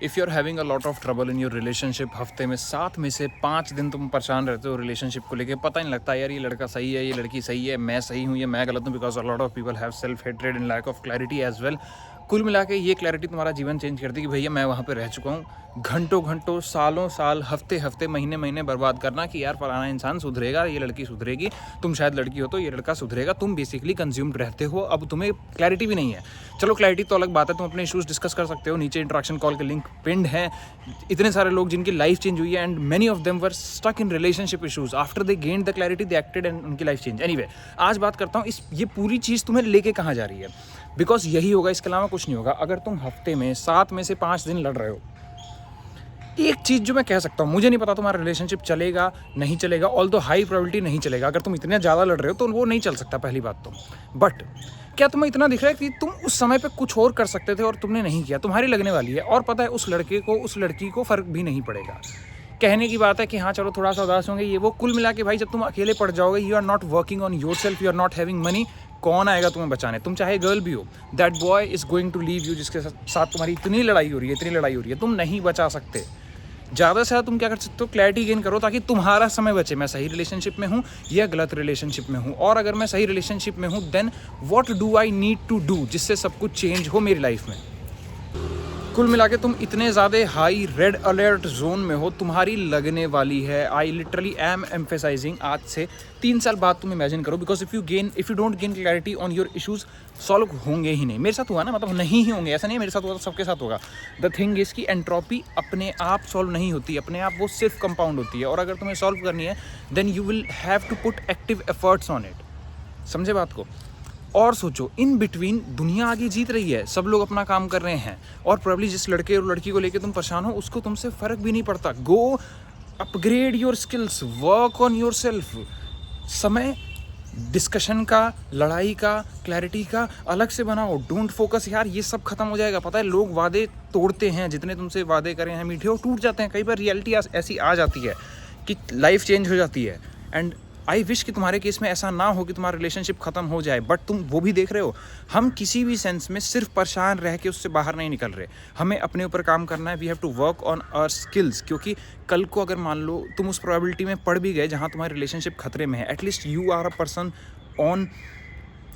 If you are having a lot of trouble in your relationship, हफ्ते में 7 में से 5 दिन तुम परेशान रहते हो रिलेशनशिप को लेके, पता नहीं लगता यार ये लड़का सही है, ये लड़की सही है, मैं सही हूँ, ये मैं गलत हूँ, because a lot of people have self hatred and lack of clarity as well. कुल मिला के ये क्लैरिटी तुम्हारा जीवन चेंज करती है कि भैया मैं वहाँ पे रह चुका हूँ। घंटों घंटों, सालों साल, हफ्ते हफ्ते, महीने महीने बर्बाद करना कि यार फलाना इंसान सुधरेगा, ये लड़की सुधरेगी, तुम शायद लड़की हो तो ये लड़का सुधरेगा, तुम बेसिकली कंज्यूम्ड रहते हो। अब तुम्हें क्लैरिटी भी नहीं है। चलो क्लैरिटी तो अलग बात है, तुम अपने इशूज़ डिस्कस कर सकते हो, नीचे इंटरेक्शन कॉल के लिंक पिंड है। इतने सारे लोग जिनकी लाइफ चेंज हुई है and many of them were stuck in relationship issues, after they gained the clarity they acted and उनकी लाइफ चेंज। एनीवे, आज बात करता हूँ ये पूरी चीज़ तुम्हें लेके कहाँ जा रही है, बिकॉज यही होगा, इसके अलावा कुछ नहीं होगा। अगर तुम हफ्ते में 7 में से 5 दिन लड़ रहे हो, एक चीज़ जो मैं कह सकता हूँ, मुझे नहीं पता तुम्हारा रिलेशनशिप चलेगा नहीं चलेगा, ऑल्दो हाई प्रोबेबिलिटी नहीं चलेगा। अगर तुम इतने ज़्यादा लड़ रहे हो तो वो नहीं चल सकता, पहली बात तो। बट क्या तुम्हें इतना दिख रहा है कि तुम उस समय पे कुछ और कर सकते थे और तुमने नहीं किया, तुम्हारी लगने वाली है, और पता है उस लड़के को, उस लड़की को फ़र्क भी नहीं पड़ेगा। कहने की बात है कि हाँ चलो थोड़ा सा उदास होंगे, ये वो, कुल मिला के भाई जब तुम अकेले पड़ जाओगे, you are not working on yourself, you are not having money, कौन आएगा तुम्हें बचाने? तुम चाहे गर्ल भी हो, that boy is going to leave you, जिसके साथ तुम्हारी इतनी लड़ाई हो रही है, इतनी लड़ाई हो रही है, तुम नहीं बचा सकते। ज़्यादा से ज़्यादा तुम क्या कर सकते हो, क्लैरिटी गेन करो ताकि तुम्हारा समय बचे। मैं सही रिलेशनशिप में हूँ या गलत रिलेशनशिप में हूँ, और अगर मैं सही रिलेशनशिप में हूँ then what do I need to do, जिससे सब कुछ चेंज हो मेरी लाइफ में। कुल मिला के तुम इतने ज़्यादा हाई रेड अलर्ट जोन में हो, तुम्हारी लगने वाली है। आई लिटरली एम एम्फेसाइजिंग, आज से 3 साल बाद तुम इमेजिन करो, because if you don't gain clarity on your issues, solve होंगे ही नहीं। मेरे साथ हुआ ना, मतलब नहीं ही होंगे, ऐसा नहीं है मेरे साथ हुआ तो सबके साथ होगा। द थिंग इज़ कि एंट्रोपी अपने आप सॉल्व नहीं होती, अपने आप वो सिर्फ कंपाउंड होती है, और अगर तुम्हें सॉल्व करनी है then you will have to put active efforts on it. समझे बात को? और सोचो, इन बिटवीन दुनिया आगे जीत रही है, सब लोग अपना काम कर रहे हैं, और प्रॉब्ली जिस लड़के और लड़की को लेकर तुम परेशान हो उसको तुमसे फ़र्क भी नहीं पड़ता। Go upgrade your skills, work on yourself. समय डिस्कशन का, लड़ाई का, क्लैरिटी का अलग से बनाओ। डोंट फोकस, यार ये सब खत्म हो जाएगा। पता है लोग वादे तोड़ते हैं, जितने तुमसे वादे करे हैं मीठे, वो टूट जाते हैं। कई बार रियलिटी ऐसी आ जाती है कि लाइफ चेंज हो जाती है। एंड आई विश कि तुम्हारे केस में ऐसा ना हो कि तुम्हारा रिलेशनशिप खत्म हो जाए, बट तुम वो भी देख रहे हो। हम किसी भी सेंस में सिर्फ परेशान रह के उससे बाहर नहीं निकल रहे, हमें अपने ऊपर काम करना है। We have to work on our skills, क्योंकि कल को अगर मान लो तुम उस प्रोबेबिलिटी में पड़ भी गए जहाँ तुम्हारी रिलेशनशिप खतरे में है, at least you are a person on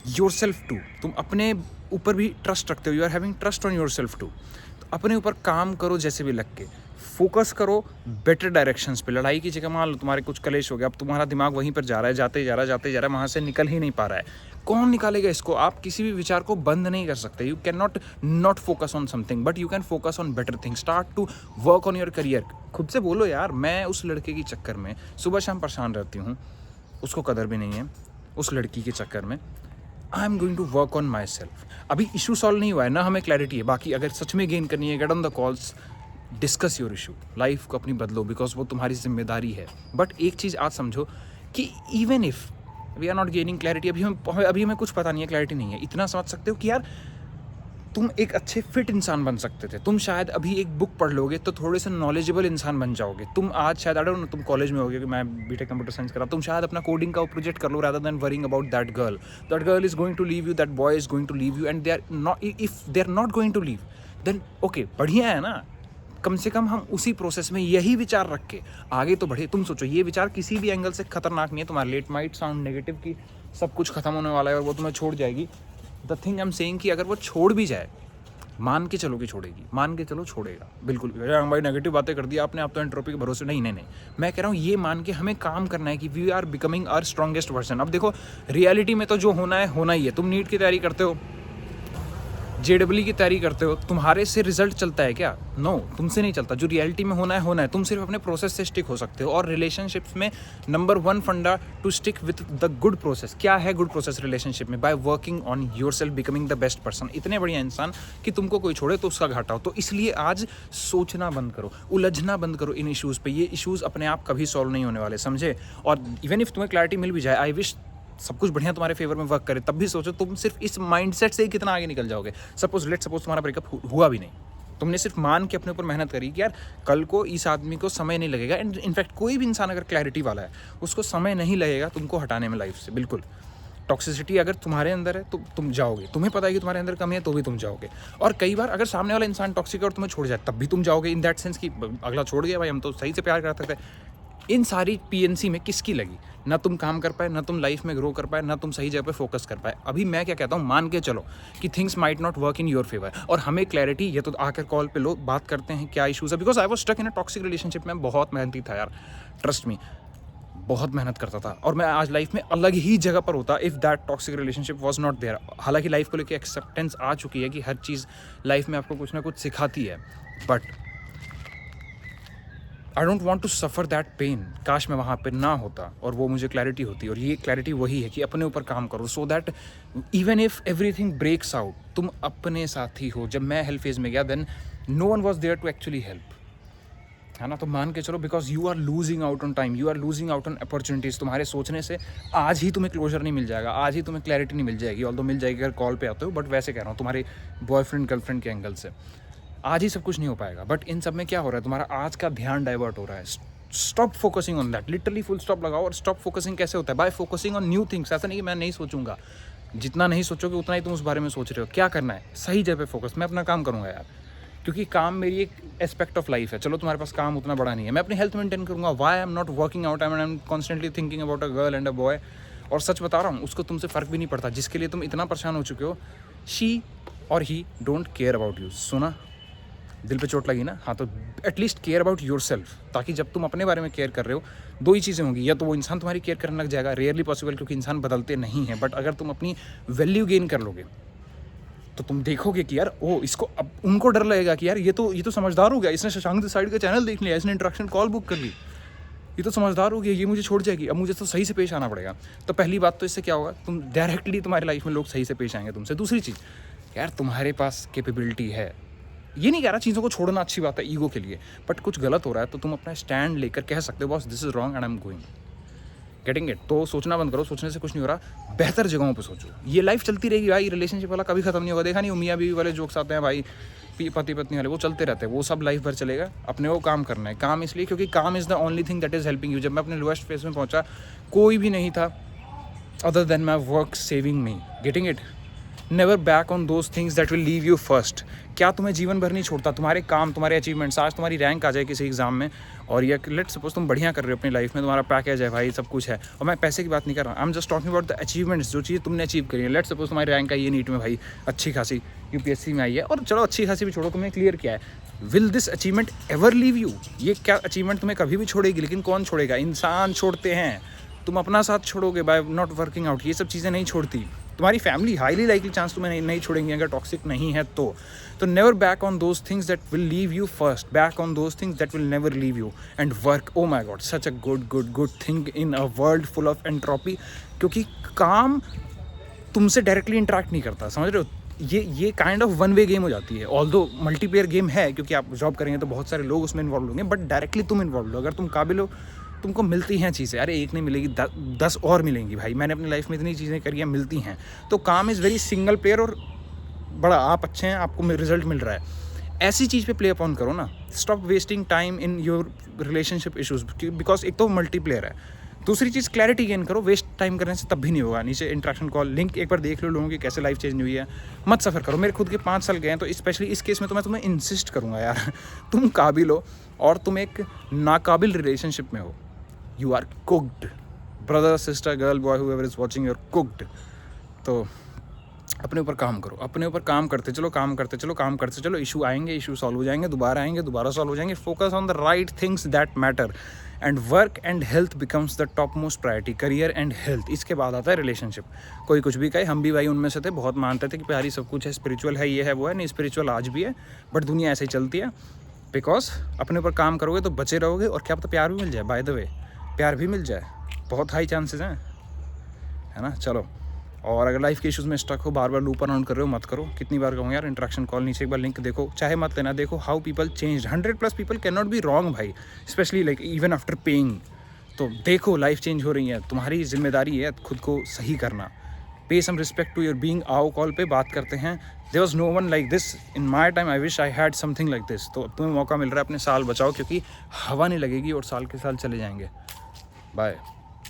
yourself too. तुम अपने ऊपर भी ट्रस्ट रखते हो, you are having trust on yourself too. तो अपने ऊपर काम करो, जैसे भी लग के फोकस करो बेटर डायरेक्शंस पे। लड़ाई की जगह मान लो तुम्हारे कुछ कलेश हो गया, अब तुम्हारा दिमाग वहीं पर जा रहा है, जाते जा रहा है, वहाँ से निकल ही नहीं पा रहा है। कौन निकालेगा इसको? आप किसी भी विचार को बंद नहीं कर सकते। You can not focus on something, but you can focus on better thing. Start to work on your career. खुद से बोलो, यार मैं उस लड़के के चक्कर में सुबह शाम परेशान रहती हूँ, उसको कदर भी नहीं है। उस लड़की के चक्कर में I am going to work on myself. अभी इशू सॉल्व नहीं हुआ है ना, हमें क्लैरिटी है। बाकी अगर सच में गेन करनी है, get on the calls, discuss your issue, life को अपनी बदलो, बिकॉज वो तुम्हारी जिम्मेदारी है। बट एक चीज़ आज समझो कि even if we are not gaining clarity, अभी हमें कुछ पता नहीं है, क्लैरिटी नहीं है, इतना समझ सकते हो कि यार तुम एक अच्छे फिट इंसान बन सकते थे। तुम शायद अभी एक बुक पढ़ लोगे तो थोड़े से नॉलेजेबल इंसान बन जाओगे। तुम आज शायद आई डोंट नो, तुम कॉलेज में होगे कि मैं बीटेक कंप्यूटर साइंस कर रहा हूँ, तुम शायद अपना कोडिंग का प्रोजेक्ट कर लो rather than worrying about that girl is going to leave you, that boy is going to leave you, and they are not, if they are not going to leave then okay, बढ़िया है ना। कम से कम हम उसी process में यही विचार रख के आगे तो बढ़े। तुम सोचो, ये विचार किसी भी एंगल से खतरनाक नहीं है तुम्हारे लिए। इट माइट साउंड नेगेटिव कि सब कुछ खत्म होने वाला है और वो तुम्हें छोड़ जाएगी। The thing I am saying कि अगर वो छोड़ भी जाए, मान के चलो कि छोड़ेगी, मान के चलो छोड़ेगा, बिल्कुल भाई नेगेटिव बातें कर दी आपने, आप तो एंट्रोपी के भरोसे नहीं। मैं कह रहा हूँ ये मान के हमें काम करना है कि we are becoming our strongest version. अब देखो, रियलिटी में तो जो होना है होना ही है। तुम नीट की तैयारी करते हो, JEE की तैयारी करते हो, तुम्हारे से रिजल्ट चलता है क्या? नो, तुमसे नहीं चलता। जो रियलिटी में होना है होना है। तुम सिर्फ अपने प्रोसेस से स्टिक हो सकते हो। और रिलेशनशिप्स में number 1 funda to stick with the good process. क्या है गुड प्रोसेस रिलेशनशिप में? By working on yourself, becoming the best person. इतने बढ़िया इंसान कि तुमको कोई छोड़े तो उसका घाटा हो। तो इसलिए आज सोचना बंद करो, उलझना बंद करो इन इशूज़ पे। ये इशूज़ अपने आप कभी सॉल्व नहीं होने वाले, समझे? और इवन इफ तुम्हें क्लैरिटी मिल भी जाए, आई विश सब कुछ बढ़िया तुम्हारे फेवर में वर्क करे, तब भी सोचो तुम सिर्फ इस माइंडसेट से ही कितना आगे निकल जाओगे। सपोज तुम्हारा ब्रेकअप हुआ भी नहीं, तुमने सिर्फ मान के अपने ऊपर मेहनत करी कि यार कल को इस आदमी को समय नहीं लगेगा। एंड इनफैक्ट कोई भी इंसान अगर क्लैरिटी वाला है, उसको समय नहीं लगेगा तुमको हटाने में लाइफ से, बिल्कुल। टॉक्सिसिटी अगर तुम्हारे अंदर है तो तुम जाओगे, तुम्हें पता है कि तुम्हारे अंदर कमी है तो भी तुम जाओगे। और कई बार अगर सामने वाला इंसान टॉक्सिक है और तुम्हें छोड़ जाए तब भी तुम जाओगे, इन दैट सेंस कि अगला छोड़ गया भाई, हम तो सही से प्यार करते थे। इन सारी पीएनसी में किसकी लगी? ना तुम काम कर पाए, ना तुम लाइफ में ग्रो कर पाए, ना तुम सही जगह पे फोकस कर पाए। अभी मैं क्या कहता हूँ, मान के चलो कि things might not work in your favour और हमें क्लैरिटी, ये तो आकर कॉल पे लो, बात करते हैं क्या इशूज़ है। Because I was stuck in a toxic relationship में, बहुत मेहनती था यार, ट्रस्ट मी, बहुत मेहनत करता था और मैं आज लाइफ में अलग ही जगह पर होता if that toxic relationship was not there. हालांकि लाइफ को लेकर एक्सेप्टेंस आ चुकी है कि हर चीज़ लाइफ में आपको कुछ ना कुछ सिखाती है, but I don't want to suffer that pain. काश मैं वहाँ पे ना होता और वो मुझे क्लैरिटी होती। और ये क्लैरिटी वही है कि अपने ऊपर काम करो, so that even if everything breaks out, तुम अपने साथी हो। जब मैं हेल्थ फेज में गया then no one was there to actually help, है ना। तो मान के चलो, because you are losing out on time, you are losing out on opportunities. तुम्हारे सोचने से आज ही तुम्हें क्लोजर नहीं मिल जाएगा, आज ही तुम्हें क्लैरिटी नहीं मिल जाएगी, ऑल्दो मिल जाएगी अगर कॉल पे आते हो, बट वैसे कह रहा हूँ तुम्हारे बॉयफ्रेंड गर्लफ्रेंड के एंगल से आज ही सब कुछ नहीं हो पाएगा। बट इन सब में क्या हो रहा है, तुम्हारा आज का ध्यान डाइवर्ट हो रहा है। Stop focusing on that, literally full stop लगाओ। और स्टॉप फोकसिंग कैसे होता है? Bye focusing on new things. ऐसा नहीं कि मैं नहीं सोचूंगा, जितना नहीं सोचोगे उतना ही तुम उस बारे में सोच रहे हो। क्या करना है? सही जगह पे फोकस। मैं अपना काम करूँगा यार, क्योंकि काम मेरी एक एस्पेक्ट ऑफ लाइफ है। चलो तुम्हारे पास काम उतना बड़ा नहीं है, मैं अपनी हेल्थ मेंटेन करूँगा। Why I am not working out, I am constantly thinking about a girl and a boy. और सच बता रहा हूँ, उसको तुमसे फ़र्क भी नहीं पड़ता। जिसके लिए तुम इतना परेशान हो चुके हो, शी और ही डोंट केयर अबाउट यू। सुना, दिल पे चोट लगी ना? हाँ, तो at least care about your self, ताकि जब तुम अपने बारे में केयर कर रहे हो, दो ही चीज़ें होंगी, या तो वो इंसान तुम्हारी केयर करने लग जाएगा, रेयरली पॉसिबल क्योंकि इंसान बदलते नहीं हैं, बट अगर तुम अपनी वैल्यू गेन कर लोगे तो तुम देखोगे कि यार इसको, अब उनको डर लगेगा कि यार ये तो समझदार हो गया, इसने शशांक साइड का चैनल देख लिया, इसने इंटरेक्शन कॉल बुक कर ली, ये तो समझदार हो गया, ये मुझे छोड़ जाएगी, अब मुझे तो सही से पेश आना पड़ेगा। तो पहली बात तो इससे क्या होगा, तुम डायरेक्टली तुम्हारी लाइफ में लोग सही से पेश आएंगे तुमसे। दूसरी चीज़, यार तुम्हारे पास कैपेबिलिटी है। ये नहीं कह रहा चीज़ों को छोड़ना अच्छी बात है ईगो के लिए, बट कुछ गलत हो रहा है तो तुम अपना स्टैंड लेकर कह सकते हो, boss this is wrong and I am going, getting it. तो सोचना बंद करो, सोचने से कुछ नहीं हो रहा, बेहतर जगहों पे सोचो। ये लाइफ चलती रहेगी भाई, रिलेशनशिप वाला कभी खत्म नहीं होगा। देखा नहीं, मियाँ बीवी वाले जोक्स आते हैं भाई, पति पत्नी वाले, वो चलते रहते हैं, वो सब लाइफ भर चलेगा। अपने को काम करना है, काम इसलिए क्योंकि काम is the only thing that is helping you. जब मैं अपने लोएस्ट फेज में पहुँचा, कोई भी नहीं था other than my work saving me, getting it. Never back on those things that will leave you first. क्या तुम्हें जीवन भर नहीं छोड़ता? तुम्हारे काम, तुम्हारे अचीवमेंट्स, आज तुम्हारी रैंक आ जाए किसी एग्जाम में और ये लेट सपोज तुम बढ़िया कर रहे हो अपनी लाइफ में, तुम्हारा पैकेज है भाई, सब कुछ है, और मैं पैसे की बात नहीं कर रहा, I am just talking about the achievements, जो चीज़ तुमने अचीव करी है। लेट सपोज तुम्हारी रैंक आई है नीट में भाई, अच्छी खासी यूपीएससी में आई है, और चलो अच्छी खासी भी छोड़ो, तुमने क्लियर किया है। Will this achievement ever leave you? ये क्या अचीवमेंट तुम्हें कभी भी छोड़ेगी? लेकिन कौन छोड़ेगा? इंसान छोड़ते हैं। तुम अपना साथ छोड़ोगे बाय नॉट वर्किंग आउट, ये सब चीज़ें नहीं छोड़ती। तुम्हारी फैमिली हाईली लाइकली चांस तुम्हें नहीं छोड़ेंगे अगर टॉक्सिक नहीं है तो never back on those things that will leave you first, back on those things that will never leave you and work. Oh my god, such a good thing in a world full of entropy. क्योंकि काम तुमसे directly interact नहीं करता, समझ रहे हो? ये kind of one way game हो जाती है। ऑल्दो मल्टीप्लेयर गेम है, क्योंकि आप जॉब करेंगे तो बहुत सारे लोग उसमें इन्वॉल्व होंगे, बट डायरेक्टली तुम इन्वॉल्व हो। अगर तुम काबिल हो, तुमको मिलती हैं चीज़ें। अरे एक नहीं मिलेगी, 10 और मिलेंगी भाई। मैंने अपनी लाइफ में इतनी चीज़ें करी हैं, मिलती हैं। तो काम इज़ वेरी सिंगल प्लेयर और बड़ा, आप अच्छे हैं, आपको रिजल्ट मिल रहा है, ऐसी चीज़ पे प्ले अपॉन करो ना। Stop wasting time in your relationship issues, because एक तो मल्टीप्लेयर है, दूसरी चीज़ क्लैरिटी गेन करो। वेस्ट टाइम करने से तब भी नहीं होगा। नीचे इंट्रैक्शन कॉल लिंक एक बार देख लो लोगों की कैसे लाइफ चेंज हुई है। मत सफ़र करो। मेरे खुद के 5 साल गए हैं, तो स्पेशली इस केस में तो मैं तुम्हें इंसिस्ट करूँगा यार, तुम काबिल हो और तुम एक नाकाबिल रिलेशनशिप में हो। You are cooked, brother, sister, girl, boy, whoever is watching, you're cooked। तो अपने ऊपर काम करो, अपने ऊपर काम करते चलो। इशू आएंगे, इशू सॉल्व हो जाएंगे, दोबारा आएंगे, दोबारा सॉल्व हो जाएंगे। Focus on the right things that matter and work and health becomes the top most priority. Career and health, इसके बाद आता है रिलेशनशिप। कोई कुछ भी कहे, हम भी भाई उनमें से थे, बहुत मानते थे कि प्यारी सब कुछ है, स्पिरिचुअल है, ये है वो है। नहीं, स्पिरिचुअल आज भी है, बट दुनिया ऐसे ही चलती है। बिकॉज अपने ऊपर काम करोगे तो बचे रहोगे, और क्या पता प्यार भी मिल जाए। बाय द वे, प्यार भी मिल जाए, बहुत हाई चांसेस हैं, है ना। चलो, और अगर लाइफ के इश्यूज़ में स्टक हो, बार बार लूप अराउंड कर रहे हो, मत करो। कितनी बार कहूँ यार, इंट्रैक्शन कॉल नीचे एक बार लिंक देखो, चाहे मत लेना, देखो how people change. 100+ people can not be wrong भाई, specially like even after paying. तो देखो लाइफ चेंज हो रही है, तुम्हारी जिम्मेदारी है खुद को सही करना। Pay some respect to your being. आओ कॉल पे बात करते हैं। There was no one like this in my time, I wish I had something like this. तो तुम्हें मौका मिल रहा है, अपने साल बचाओ, क्योंकि हवा नहीं लगेगी और साल के साल चले जाएंगे। बाय।